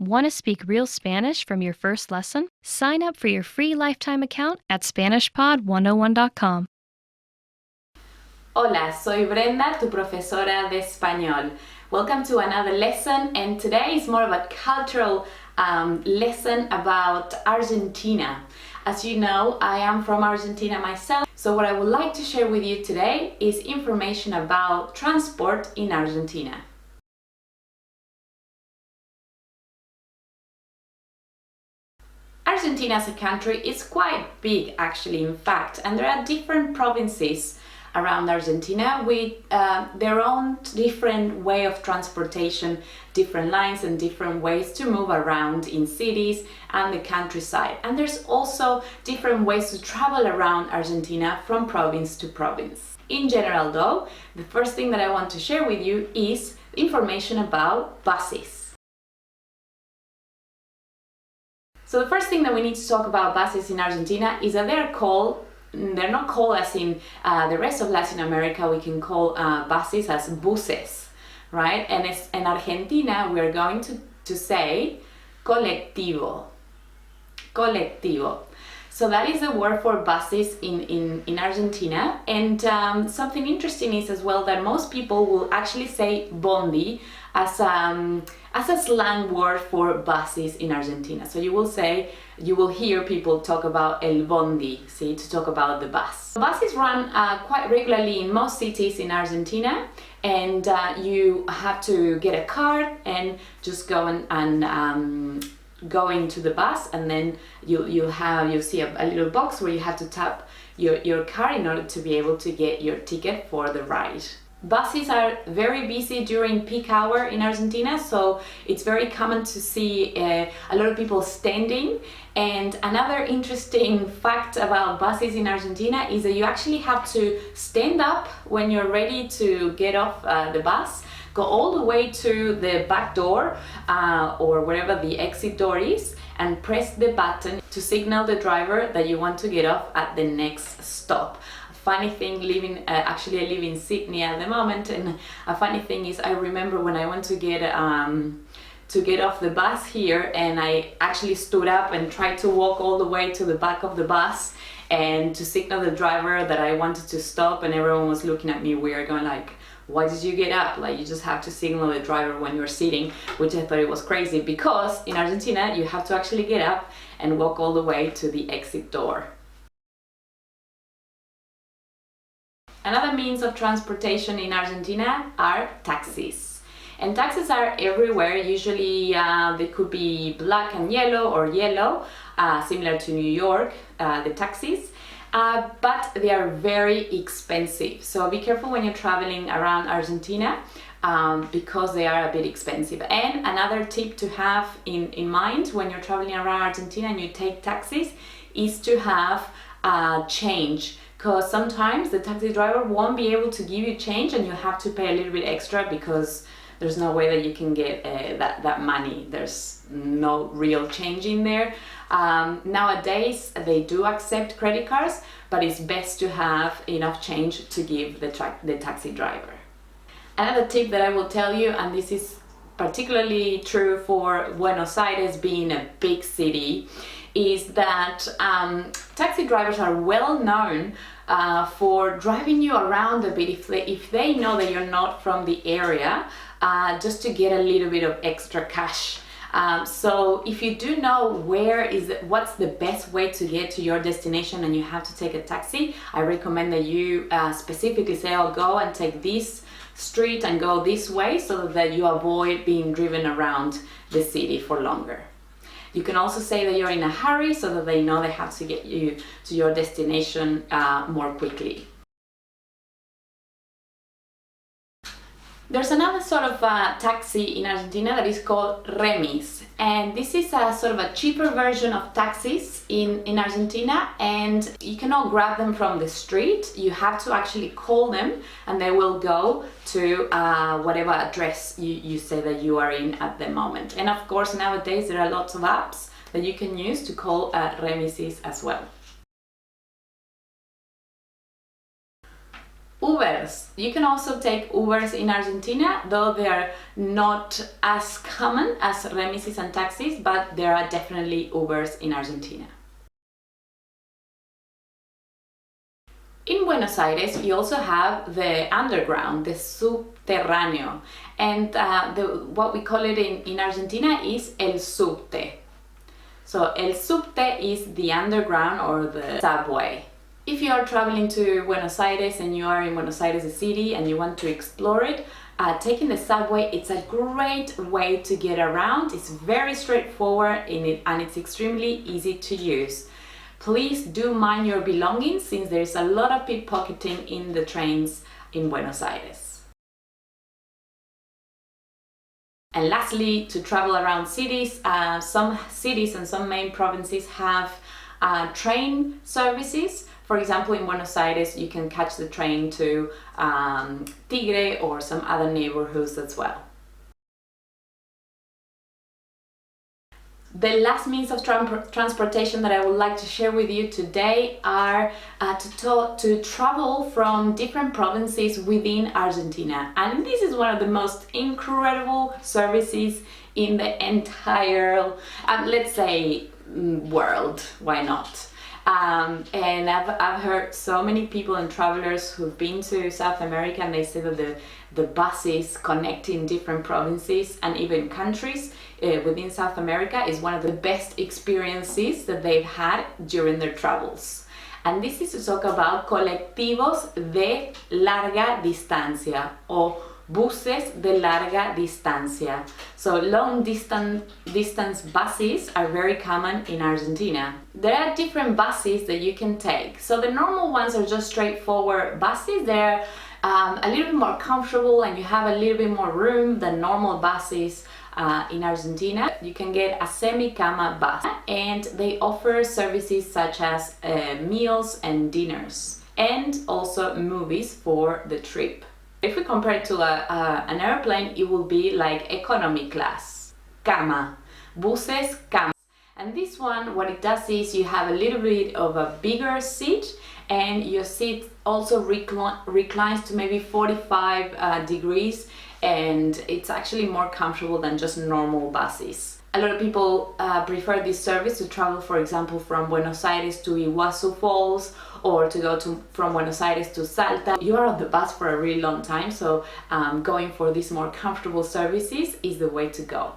Want to speak real Spanish from your first lesson? Sign up for your free lifetime account at SpanishPod101.com. Hola, soy Brenda, tu profesora de español. Welcome to another lesson, and today is more of a cultural lesson about Argentina. As you know, I am from Argentina myself, so what I would like to share with you today is information about transport in Argentina. Argentina as a country is quite big actually, in fact, and there are different provinces around Argentina with their own different way of transportation, different lines and different ways to move around in cities and the countryside. And there's also different ways to travel around Argentina from province to province. In general though, the first thing that I want to share with you is information about buses. So the first thing that we need to talk about buses in Argentina is that they're not called as in the rest of Latin America. We can call buses as buses, right? And in Argentina, we're going to say colectivo. Colectivo. So that is the word for buses in Argentina. And something interesting is as well that most people will actually say bondi as a slang word for buses in Argentina. So you will hear people talk about el bondi, see, to talk about the bus. Buses run quite regularly in most cities in Argentina, and you have to get a card and just go and go into the bus, and then you see a little box where you have to tap your card in order to be able to get your ticket for the ride. Buses are very busy during peak hour in Argentina, so it's very common to see a lot of people standing. And another interesting fact about buses in Argentina is that you actually have to stand up when you're ready to get off the bus, go all the way to the back door or wherever the exit door is, and press the button to signal the driver that you want to get off at the next stop. Funny thing, actually I live in Sydney at the moment, and a funny thing is I remember when I went to get off the bus here, and I actually stood up and tried to walk all the way to the back of the bus and to signal the driver that I wanted to stop, and everyone was looking at me weird, going like, why did you get up? Like, you just have to signal the driver when you're sitting, which I thought it was crazy, because in Argentina you have to actually get up and walk all the way to the exit door. Another means of transportation in Argentina are taxis. And taxis are everywhere. Usually they could be black and yellow or yellow, similar to New York, the taxis. But they are very expensive. So be careful when you're traveling around Argentina because they are a bit expensive. And another tip to have in mind when you're traveling around Argentina and you take taxis is to have change. Because sometimes the taxi driver won't be able to give you change and you have to pay a little bit extra because there's no way that you can get that money. There's no real change in there. Nowadays they do accept credit cards, but it's best to have enough change to give the taxi driver. Another tip that I will tell you, and this is particularly true for Buenos Aires being a big city, is that taxi drivers are well known for driving you around a bit if they know that you're not from the area, just to get a little bit of extra cash. So if you do know what's the best way to get to your destination and you have to take a taxi, I recommend that you specifically say, I'll go and take this street and go this way, so that you avoid being driven around the city for longer. You can also say that you're in a hurry so that they know they have to get you to your destination more quickly. There's another sort of taxi in Argentina that is called Remis, and this is a sort of a cheaper version of taxis in Argentina, and you cannot grab them from the street. You have to actually call them and they will go to whatever address you say that you are in at the moment. And of course nowadays there are lots of apps that you can use to call remises as well. Ubers. You can also take Ubers in Argentina, though they are not as common as Remises and taxis, but there are definitely Ubers in Argentina. In Buenos Aires, you also have the underground, the subterráneo, and what we call it in Argentina is el subte. So el subte is the underground or the subway. If you are traveling to Buenos Aires and you are in Buenos Aires, the city, and you want to explore it, taking the subway, it's a great way to get around. It's very straightforward and it's extremely easy to use. Please do mind your belongings, since there is a lot of pickpocketing in the trains in Buenos Aires. And lastly, to travel around cities, some cities and some main provinces have train services. For example, in Buenos Aires, you can catch the train to Tigre or some other neighborhoods as well. The last means of transportation that I would like to share with you today are to travel from different provinces within Argentina. And this is one of the most incredible services in the entire, let's say, world. Why not? And I've heard so many people and travelers who've been to South America, and they say that the buses connecting different provinces and even countries within South America is one of the best experiences that they've had during their travels. And this is to talk about colectivos de larga distancia, or buses de larga distancia. So long distance buses are very common in Argentina. There are different buses that you can take. So the normal ones are just straightforward buses. They're a little bit more comfortable and you have a little bit more room than normal buses in Argentina. You can get a semi-cama bus, and they offer services such as meals and dinners, and also movies for the trip. If we compare it to an airplane, it will be like economy class, cama, buses, cama. And this one, what it does is you have a little bit of a bigger seat, and your seat also reclines to maybe 45 degrees, and it's actually more comfortable than just normal buses. A lot of people prefer this service to travel, for example, from Buenos Aires to Iguazu Falls, or to go from Buenos Aires to Salta. You are on the bus for a really long time, so going for these more comfortable services is the way to go.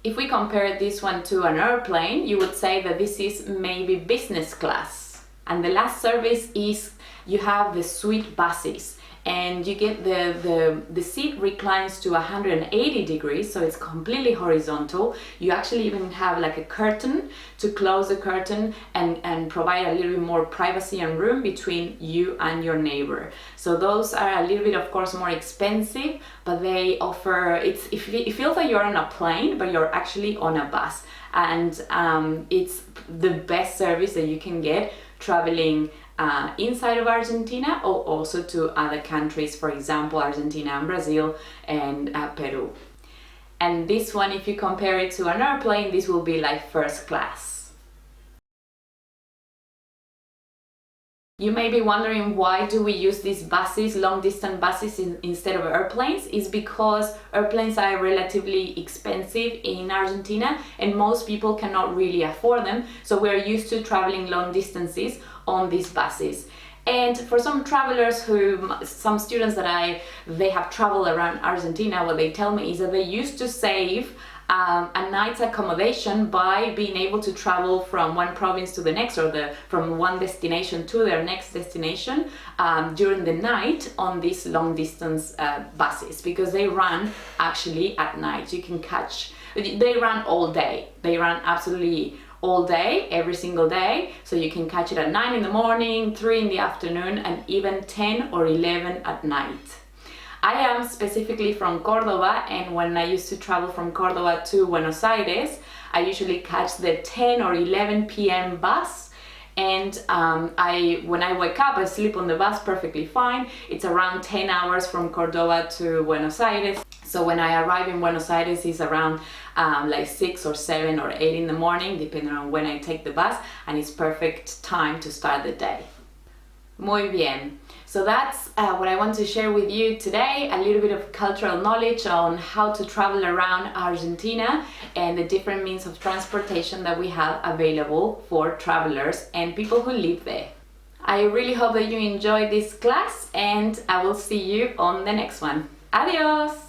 If we compare this one to an airplane, you would say that this is maybe business class. And the last service is you have the suite buses, and you get the seat reclines to 180 degrees, so it's completely horizontal. You actually even have like a curtain to close the curtain and provide a little bit more privacy and room between you and your neighbor. So those are a little bit, of course, more expensive, but they offer, it feels like you're on a plane, but you're actually on a bus. And it's the best service that you can get traveling inside of Argentina, or also to other countries, for example, Argentina and Brazil and Peru. And this one, if you compare it to an airplane, this will be like first class. You may be wondering, why do we use these buses, long distance buses, instead of airplanes? It's because airplanes are relatively expensive in Argentina and most people cannot really afford them. So we're used to traveling long distances on these buses. And for some travelers some students that they have traveled around Argentina, what they tell me is that they used to save a night's accommodation by being able to travel from one province to the next, or from one destination to their next destination during the night on these long distance buses, because they run actually at night. You can catch, they run all day, they run absolutely all day, every single day, so you can catch it at 9 in the morning, 3 in the afternoon, and even 10 or 11 at night. I am specifically from Córdoba, and when I used to travel from Córdoba to Buenos Aires, I usually catch the 10 or 11 p.m. bus, and when I wake up, I sleep on the bus perfectly fine. It's around 10 hours from Córdoba to Buenos Aires. So when I arrive in Buenos Aires, it's around like 6 or 7 or 8 in the morning, depending on when I take the bus, and it's perfect time to start the day. Muy bien. So that's what I want to share with you today, a little bit of cultural knowledge on how to travel around Argentina and the different means of transportation that we have available for travelers and people who live there. I really hope that you enjoyed this class, and I will see you on the next one. Adios!